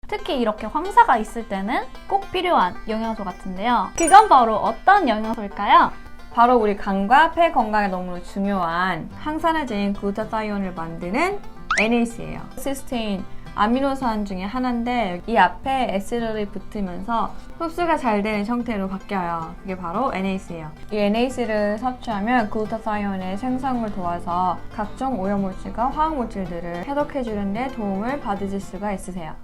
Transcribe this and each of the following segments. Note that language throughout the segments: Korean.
특히 이렇게 황사가 있을 때는 꼭 필요한 영양소 같은데요. 그건 바로 어떤 영양소일까요? 바로 우리 간과 폐 건강에 너무 중요한 항산화제인 글루타타이온을 만드는 NAC예요. 시스테인 아미노산 중에 하나인데 이 앞에 에스тер이 붙으면서 흡수가 잘 되는 형태로 바뀌어요. 그게 바로 NAC예요. 이 NAC를 섭취하면 글루타타이온의 생성을 도와서 각종 오염물질과 화학물질들을 해독해주는 데 도움을 받으실 수가 있으세요.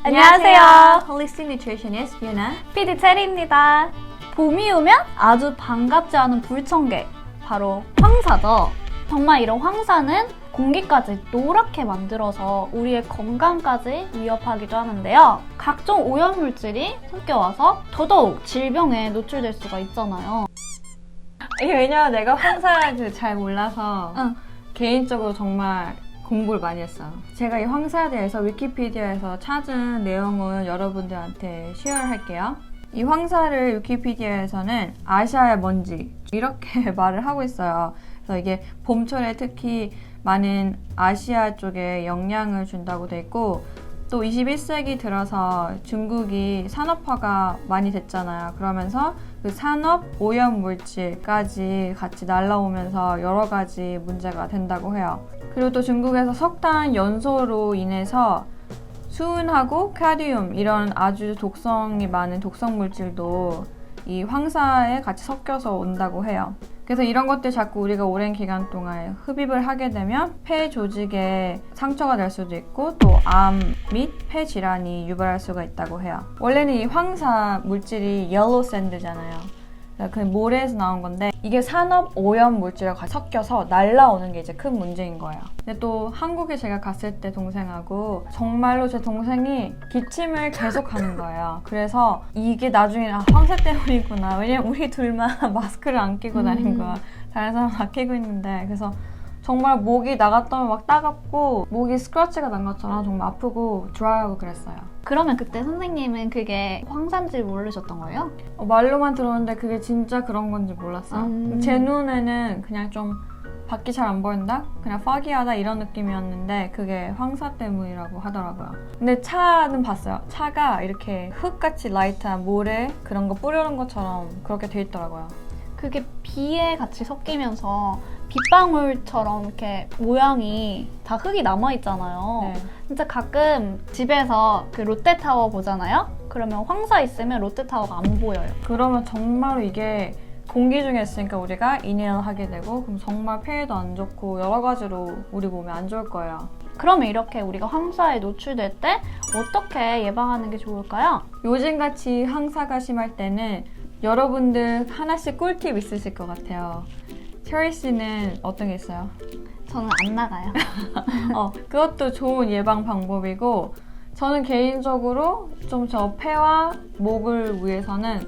안녕하세요. Holistic Nutritionist 유나. PD 체리입니다. 봄이 오면 아주 반갑지 않은 불청객, 바로 황사죠. 정말 이런 황사는 공기까지 노랗게 만들어서 우리의 건강까지 위협하기도 하는데요. 각종 오염물질이 섞여와서 더더욱 질병에 노출될 수가 있잖아요. 이게 왜냐면 내가 황사를 잘 몰라서 응. 개인적으로 정말 공부를 많이 했어요. 제가 이 황사에 대해서 위키피디아에서 찾은 내용을 여러분들한테 쉐어할게요. 이 황사를 위키피디아에서는 아시아의 먼지 이렇게 말을 하고 있어요. 그래서 이게 봄철에 특히 많은 아시아 쪽에 영향을 준다고 돼 있고, 또 21세기 들어서 중국이 산업화가 많이 됐잖아요. 그러면서 그 산업 오염 물질까지 같이 날라오면서 여러 가지 문제가 된다고 해요. 그리고 또 중국에서 석탄 연소로 인해서 수은하고 카리움 이런 아주 독성이 많은 독성 물질도 이 황사에 같이 섞여서 온다고 해요. 그래서 이런 것들 자꾸 우리가 오랜 기간 동안 흡입을 하게 되면 폐 조직에 상처가 될 수도 있고 또 암 및 폐 질환이 유발할 수가 있다고 해요. 원래는 이 황사 물질이 옐로우 샌드잖아요. 그 모래에서 나온 건데 이게 산업 오염 물질과 같이 섞여서 날라오는 게 이제 큰 문제인 거예요. 근데 또 한국에 제가 갔을 때 동생하고 정말로 제 동생이 기침을 계속 하는 거예요. 그래서 이게 나중에 황사 때문이구나. 왜냐면 우리 둘만 마스크를 안 끼고 다닌 거야. 다른 사람 다 끼고 있는데. 그래서 정말 목이 나갔더니 막 따갑고 목이 스크래치가 난 것처럼 정말 아프고 드라이하고 그랬어요. 그러면 그때 선생님은 그게 황사인지 모르셨던 거예요? 말로만 들었는데 그게 진짜 그런 건지 몰랐어요. 제 눈에는 그냥 좀 밖이 잘 안 보인다? 그냥 foggy하다 이런 느낌이었는데 그게 황사 때문이라고 하더라고요. 근데 차는 봤어요. 차가 이렇게 흙같이 라이트한 모래 그런 거 뿌려놓은 것처럼 그렇게 돼 있더라고요. 그게 비에 같이 섞이면서 빗방울처럼 이렇게 모양이 다 흙이 남아있잖아요. 네. 진짜 가끔 집에서 그 롯데타워 보잖아요? 그러면 황사 있으면 롯데타워가 안 보여요. 그러면 정말로 이게 공기 중에 있으니까 우리가 인해를 하게 되고 그럼 정말 폐에도 안 좋고 여러 가지로 우리 몸에 안 좋을 거예요. 그러면 이렇게 우리가 황사에 노출될 때 어떻게 예방하는 게 좋을까요? 요즘같이 황사가 심할 때는 여러분들 하나씩 꿀팁 있으실 것 같아요. 체리 씨는 어떤 게 있어요? 저는 안 나가요. 그것도 좋은 예방 방법이고 저는 개인적으로 좀 저 폐와 목을 위해서는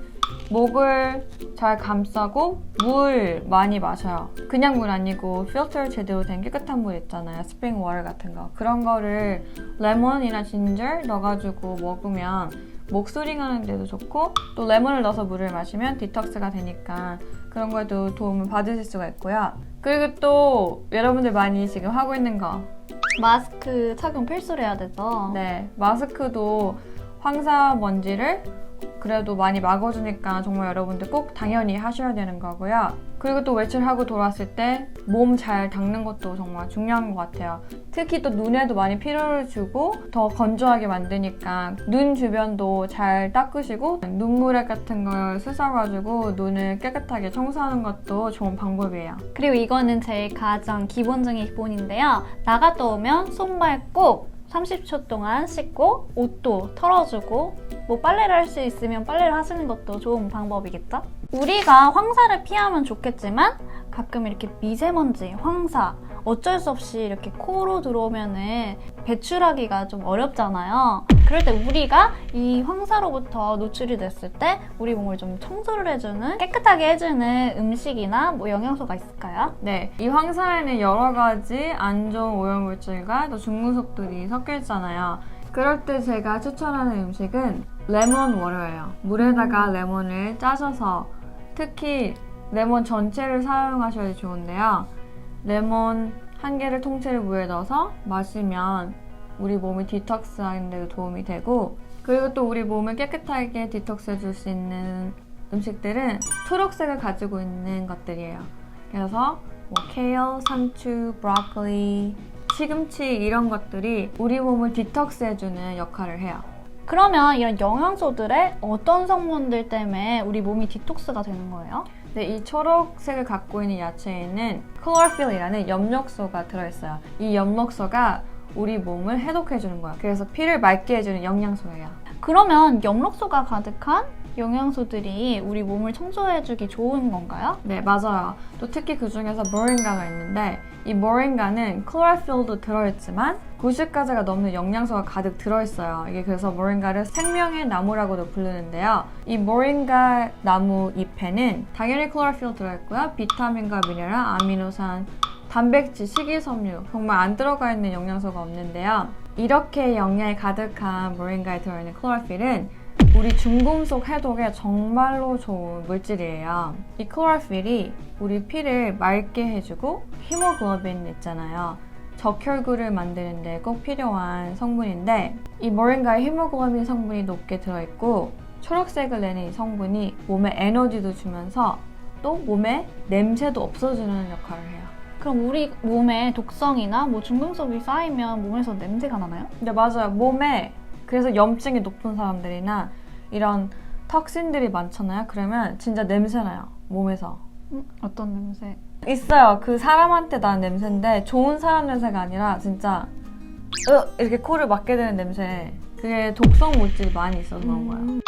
목을 잘 감싸고 물 많이 마셔요. 그냥 물 아니고 필터 제대로 된 깨끗한 물 있잖아요. 스프링 워터 같은 거. 그런 거를 레몬이나 진저 넣어가지고 먹으면 목 소링하는 데도 좋고 또 레몬을 넣어서 물을 마시면 디톡스가 되니까 그런 거에도 도움을 받으실 수가 있고요. 그리고 또 여러분들 많이 지금 하고 있는 거 마스크 착용 필수로 해야 돼서. 네, 마스크도 황사 먼지를 그래도 많이 막아주니까 정말 여러분들 꼭 당연히 하셔야 되는 거고요. 그리고 또 외출하고 돌아왔을 때 몸 잘 닦는 것도 정말 중요한 것 같아요. 특히 또 눈에도 많이 피로를 주고 더 건조하게 만드니까 눈 주변도 잘 닦으시고 눈물액 같은 걸 씻어가지고 눈을 깨끗하게 청소하는 것도 좋은 방법이에요. 그리고 이거는 제일 가장 기본적인 기본인데요. 나갔다 오면 손발 꼭 30초 동안 씻고 옷도 털어주고 뭐 빨래를 할 수 있으면 빨래를 하시는 것도 좋은 방법이겠죠? 우리가 황사를 피하면 좋겠지만 가끔 이렇게 미세먼지, 황사 어쩔 수 없이 이렇게 코로 들어오면은 배출하기가 좀 어렵잖아요. 그럴 때 우리가 이 황사로부터 노출이 됐을 때 우리 몸을 좀 청소를 해주는, 깨끗하게 해주는 음식이나 뭐 영양소가 있을까요? 네, 이 황사에는 여러 가지 안 좋은 오염물질과 또 중금속들이 섞여 있잖아요. 그럴 때 제가 추천하는 음식은 레몬 워터예요. 물에다가 레몬을 짜셔서 특히 레몬 전체를 사용하셔야 좋은데요. 레몬 1개를 통째로 물에 넣어서 마시면 우리 몸이 디톡스 하는 데 도움이 되고, 그리고 또 우리 몸을 깨끗하게 디톡스 해줄 수 있는 음식들은 초록색을 가지고 있는 것들이에요. 그래서 뭐 케일, 상추, 브로콜리, 시금치 이런 것들이 우리 몸을 디톡스 해주는 역할을 해요. 그러면 이런 영양소들의 어떤 성분들 때문에 우리 몸이 디톡스가 되는 거예요? 네, 이 초록색을 갖고 있는 야채에는 클로로필이라는 엽록소가 들어있어요. 이 엽록소가 우리 몸을 해독해주는 거야. 그래서 피를 맑게 해주는 영양소예요. 그러면 엽록소가 가득한 영양소들이 우리 몸을 청소해주기 좋은 건가요? 네, 맞아요. 또 특히 그 중에서 모링가가 있는데, 이 모링가는 클로로필도 들어있지만 90가지가 넘는 영양소가 가득 들어있어요. 이게 그래서 모링가를 생명의 나무라고도 부르는데요. 이 모링가 나무 잎에는 당연히 클로로필 들어있고요. 비타민과 미네랄, 아미노산, 단백질, 식이섬유, 정말 안 들어가 있는 영양소가 없는데요. 이렇게 영양이 가득한 모링가에 들어있는 클로로필은 우리 중금속 해독에 정말로 좋은 물질이에요. 이 클로로필이 우리 피를 맑게 해주고, 히모글로빈 있잖아요. 적혈구를 만드는 데 꼭 필요한 성분인데, 이 모링가에 히모글로빈 성분이 높게 들어있고, 초록색을 내는 이 성분이 몸에 에너지도 주면서 또 몸에 냄새도 없어지는 역할을 해요. 그럼 우리 몸에 독성이나 뭐 중금속이 쌓이면 몸에서 냄새가 나나요? 네, 맞아요. 몸에, 그래서 염증이 높은 사람들이나 이런 턱신들이 많잖아요. 그러면 진짜 냄새나요, 몸에서. 어떤 냄새? 있어요. 그 사람한테 나는 냄새인데 좋은 사람 냄새가 아니라 진짜 이렇게 코를 막게 되는 냄새. 그게 독성 물질이 많이 있어서 그런 거예요.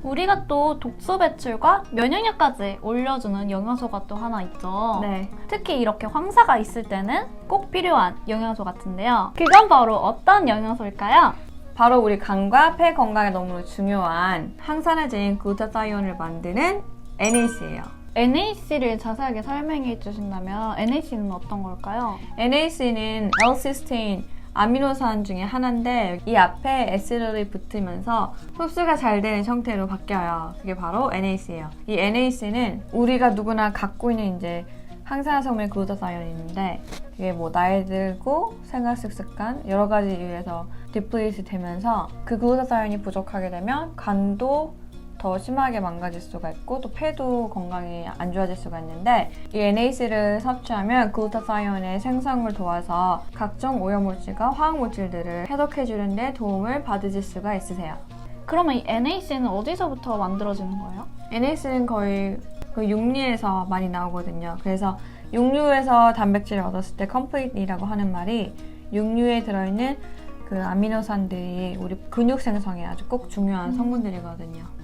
우리가 또 독소 배출과 면역력까지 올려주는 영양소가 또 하나 있죠. 네. 특히 이렇게 황사가 있을 때는 꼭 필요한 영양소 같은데요. 그건 바로 어떤 영양소일까요? 바로 우리 간과 폐 건강에 너무 중요한 항산화제인 글루타사이온을 만드는 NAC예요. NAC를 자세하게 설명해 주신다면 NAC는 어떤 걸까요? NAC는 L-시스테인 아미노산 중에 하나인데, 이 앞에 에스더들이 붙으면서 흡수가 잘 되는 형태로 바뀌어요. 그게 바로 NAC예요. 이 NAC는 우리가 누구나 갖고 있는 이제 항산화 성분의 글루타사이온이 있는데, 이게 뭐 나이 들고 생활 습관 여러 가지 이유에서 디플리트 되면서 그 글루타사이온이 부족하게 되면 간도 더 심하게 망가질 수가 있고, 또 폐도 건강이 안 좋아질 수가 있는데, 이 NAC를 섭취하면 글루타사이온의 생성을 도와서 각종 오염물질과 화학물질들을 해독해주는 데 도움을 받으실 수가 있으세요. 그러면 이 NAC는 어디서부터 만들어지는 거예요? NAC는 거의 그 육류에서 많이 나오거든요. 그래서 육류에서 단백질을 얻었을 때 컴플리트라고 하는 말이, 육류에 들어있는 그 아미노산들이 우리 근육 생성에 아주 꼭 중요한 성분들이거든요.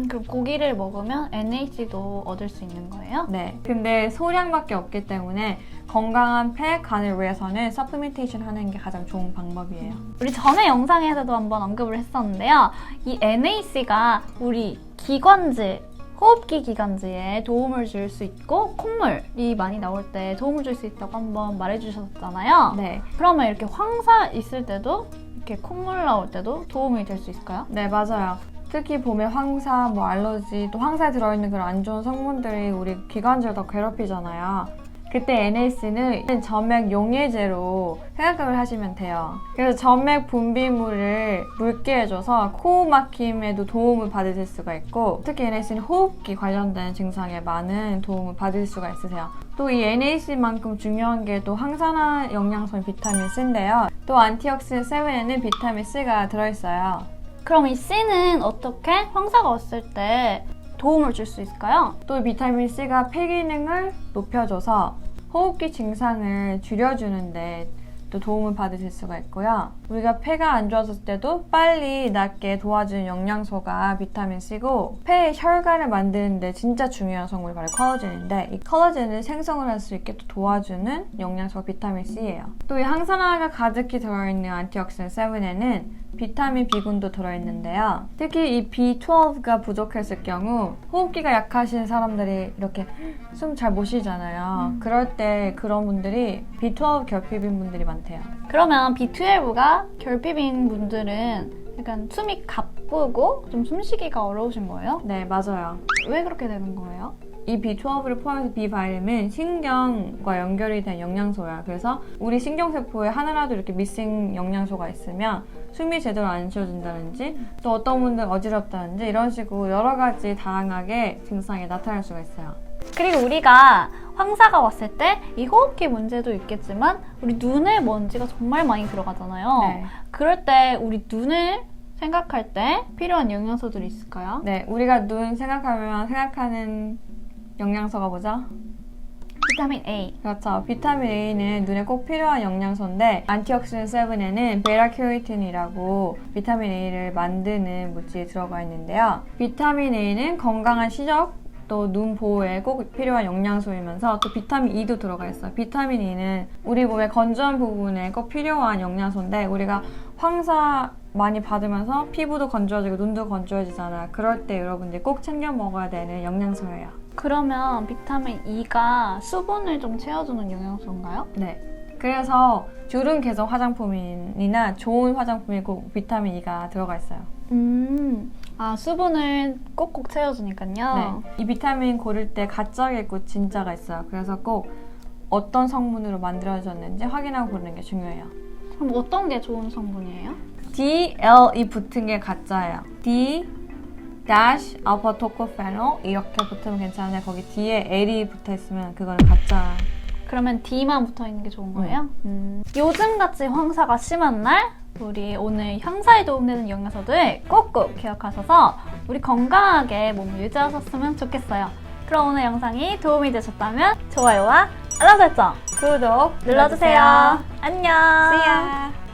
그럼 고기를 먹으면 NAC도 얻을 수 있는 거예요? 네. 근데 소량밖에 없기 때문에 건강한 폐, 간을 위해서는 서플리멘테이션 하는 게 가장 좋은 방법이에요. 우리 전에 영상에서도 한번 언급을 했었는데요. 이 NAC가 우리 기관지, 호흡기 기관지에 도움을 줄 수 있고, 콧물이 많이 나올 때 도움을 줄 수 있다고 한번 말해주셨잖아요. 네. 그러면 이렇게 황사 있을 때도, 이렇게 콧물 나올 때도 도움이 될 수 있을까요? 네, 맞아요. 특히 봄에 황사, 뭐 알러지, 또 황사에 들어있는 그런 안 좋은 성분들이 우리 기관지를 더 괴롭히잖아요. 그때 NAC는 점액 용해제로 생각을 하시면 돼요. 그래서 점액 분비물을 묽게 해줘서 코호 막힘에도 도움을 받으실 수가 있고, 특히 NAC는 호흡기 관련된 증상에 많은 도움을 받을 수가 있으세요. 또 이 NAC만큼 중요한 게 또 항산화 영양소인 비타민 C인데요. 또 안티옥시드 7에는 비타민 C가 들어있어요. 그럼 이 C는 어떻게 황사가 왔을 때 도움을 줄 수 있을까요? 또 비타민 C가 폐 기능을 높여줘서 호흡기 증상을 줄여주는데 또 도움을 받으실 수가 있고요. 우리가 폐가 안 좋아졌을 때도 빨리 낫게 도와주는 영양소가 비타민 C고, 폐의 혈관을 만드는데 진짜 중요한 성분이 바로 콜라겐인데, 이 콜라겐을 생성을 할 수 있게 또 도와주는 영양소가 비타민 C예요. 또 이 항산화가 가득히 들어있는 안티옥시드 7에는 비타민 B군도 들어있는데요. 특히 이 B12가 부족했을 경우 호흡기가 약하신 사람들이 이렇게 숨 잘 못 쉬잖아요. 그럴 때 그런 분들이 B12 결핍인 분들이 많대요. 그러면 B12가 결핍인 분들은 약간 숨이 가쁘고 좀 숨쉬기가 어려우신 거예요? 네, 맞아요. 왜 그렇게 되는 거예요? 이 B12를 포함해서 비바이름은 신경과 연결이 된 영양소야. 그래서 우리 신경세포에 하나라도 이렇게 미싱 영양소가 있으면 숨이 제대로 안 쉬어진다든지 또 어떤 분들 어지럽다든지 이런 식으로 여러 가지 다양하게 증상이 나타날 수가 있어요. 그리고 우리가 황사가 왔을 때 이 호흡기 문제도 있겠지만 우리 눈에 먼지가 정말 많이 들어가잖아요. 네. 그럴 때 우리 눈을 생각할 때 필요한 영양소들이 있을까요? 네, 우리가 눈 생각하면 생각하는 영양소가 뭐죠? 비타민 A. 그렇죠. 비타민 A는 눈에 꼭 필요한 영양소인데 안티옥시던 7에는 베타캐로틴이라고 비타민 A를 만드는 물질이 들어가 있는데요. 비타민 A는 건강한 시력 또 눈 보호에 꼭 필요한 영양소이면서 또 비타민 E도 들어가 있어요. 비타민 E는 우리 몸의 건조한 부분에 꼭 필요한 영양소인데 우리가 황사 많이 받으면서 피부도 건조해지고 눈도 건조해지잖아요. 그럴 때 여러분들 꼭 챙겨 먹어야 되는 영양소예요. 그러면 비타민 E가 수분을 좀 채워주는 영양소인가요? 네. 그래서 주름 개선 화장품이나 좋은 화장품에 꼭 비타민 E가 들어가 있어요. 수분을 꼭꼭 채워주니까요. 네. 이 비타민 고를 때 가짜가 있고 진짜가 있어요. 그래서 꼭 어떤 성분으로 만들어졌는지 확인하고 고르는 게 중요해요. 그럼 어떤 게 좋은 성분이에요? DL이 붙은 게 가짜예요. D 알파 토코페놀 이렇게 붙으면 괜찮은데 거기 뒤에 L이 붙어 있으면 그거는 가짜. 그러면 D만 붙어있는 게 좋은 거예요? 요즘같이 황사가 심한 날 우리 오늘 황사에 도움되는 영양소들 꼭꼭 기억하셔서 우리 건강하게 몸을 유지하셨으면 좋겠어요. 그럼 오늘 영상이 도움이 되셨다면 좋아요와 알람 설정, 구독 눌러주세요. 안녕. See ya.